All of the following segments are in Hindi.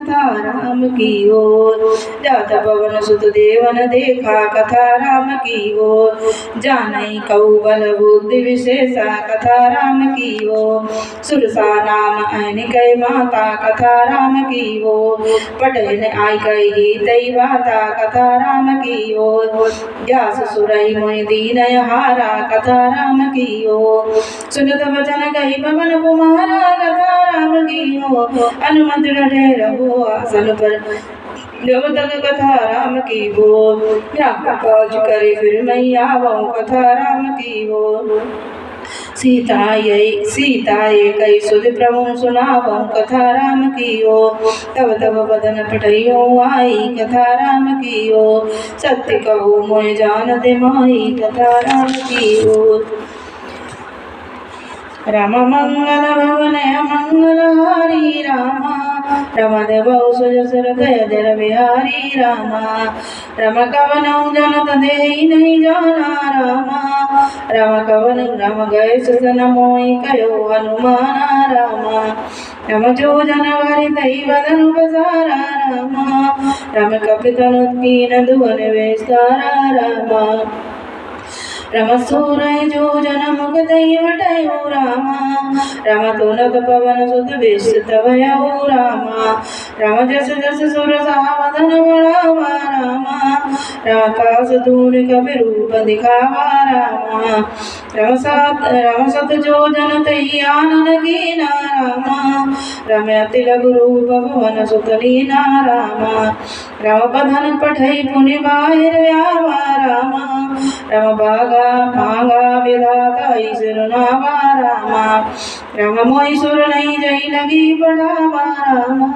कथा राम की ओर। जात पवन सुत देवन देखा कथा राम की ओर। जानई कऊ बल बुद्धि विशेषा कथा राम की ओर। सुरसा नाम अनिकै माता कथा राम की ओर। पटन आई कही तई बाता कथा राम की ओर। व्यास सुरई मोहि दीन हारा कथा राम की ओर। सुनत वचन कही पवन कुमारा कथा राम की ओर। अनुमति रहे रहो आसन पर जब तक कथा राम की बोल। राम काज करे फिर मैया आऊं कथा राम की बोल। सीता ये कई सुध प्रभु सुनावं कथा राम की ओर। तब तब बदन पटइयो आई कथा राम की ओर। सत्य कहूँ मोय जान दे माही कथा राम की ओर। राम मंगल भवन मंगल हारी रामा। रम देवौ सुजसुर जर बिहारी रामा। रम कवन जनत देहि नहीं जाना रामा। रम कवन रम गए सुजन मोहि कयो हनुमाना रामा। रम जो जन भरि तई बदन बसारा रामा। रम कपितनु कीन दुवन विस्तारा रामा। रम सूरय जो जन मुख दई वटयो रामा। रम तुनत पवन सुत विस्तृत भयउ रामा। रम जस जस सुर सावधन बढ़ावा रामा। रम कास धूल कपि रूप दिखावा रामा। रम सत जो जन तई आनन कीना रामा। रम अति लघु रूप भुवन सुत लीना रामा। रम बधन पठई पुनि बाहिर आवा रामा। रम बागा मांगा विधाता सिरुनावा रामा। रम मोहि सुर नहीं जई लगी बढ़ावा रामा।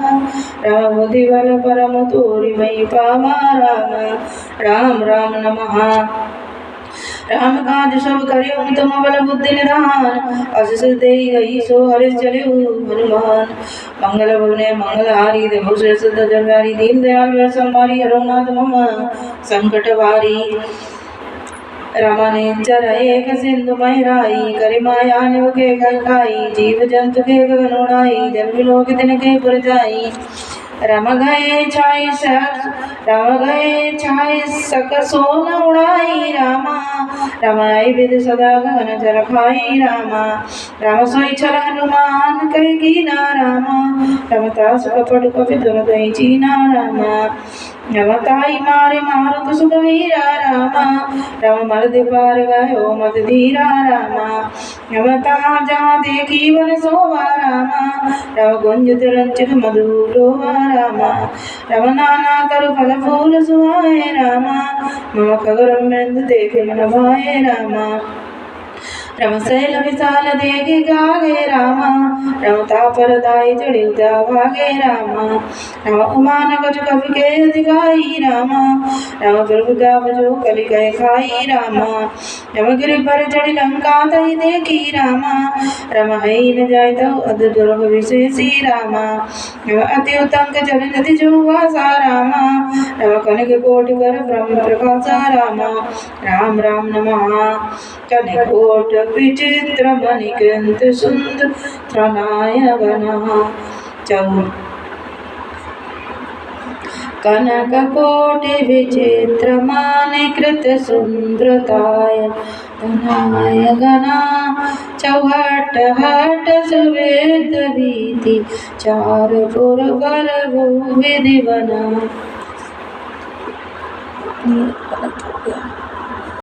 रम बुद्धि बल परम तोरि मई पावा रामा। राम राम नमः। राम काज सब करियो तुम बल बुद्धि निधान। अस देई गई सो हरिश चलियो हनुमान। मंगल भवने मंगलहारी देवो श्रेष्ठ जलवारी। दीन दयाल वर संभारी हरो नाथ मम संकट वारी। रमनेचर एक सिंधु महिराई। करि माया निव के घर खाई। जीव जंतु के गगन उड़ाई। जल बिलोक तिनके पुर जाई। रम गए छाय सक सोन उड़ाई रामा। रमाई विद सदा गगन जल खाई रामा। राम सोई छल हनुमान कहि कीना रामा। रमतास कपट कपि तुर दई चीना रामा। रमताई मारे मारुत सुखवीरा रामा। रम मर्द पार गयो मत धीरा रामा। रमता जहाँ देखी वन सोवा रामा। रम गुंज रंचित मधुरोवा रामा। रम नाना तरु फल फूल सुहाए रामा। मम खगर मृंद देखे मन भाए रामा। रम शैल विशाल देखे गागे रामा। रम तापर दाई चढ़ी भागे रामा। रम उमान गज कवि के दिखाई रामा। रम प्रभुता बजो कलि गए खाई रामा। रम गिरि पर चढ़ी लंका तई देखी रामा। रम हई न जाय तव अध दुर्ग विशेषी रामा। रम अति उतंक जल नदि जो वासा रामा। रम कनक कोटि कर ब्रह्म प्रकाशा रामा। राम राम नमः। कनक कोट विचित्र मणिकंठ सुंदर त्रनाय गणः। कनक कोटि विचित्र मानिकृत सुंदरताय धनाय गणा। चौहट हट सुवेद भीति चार पुर बर विधि बना।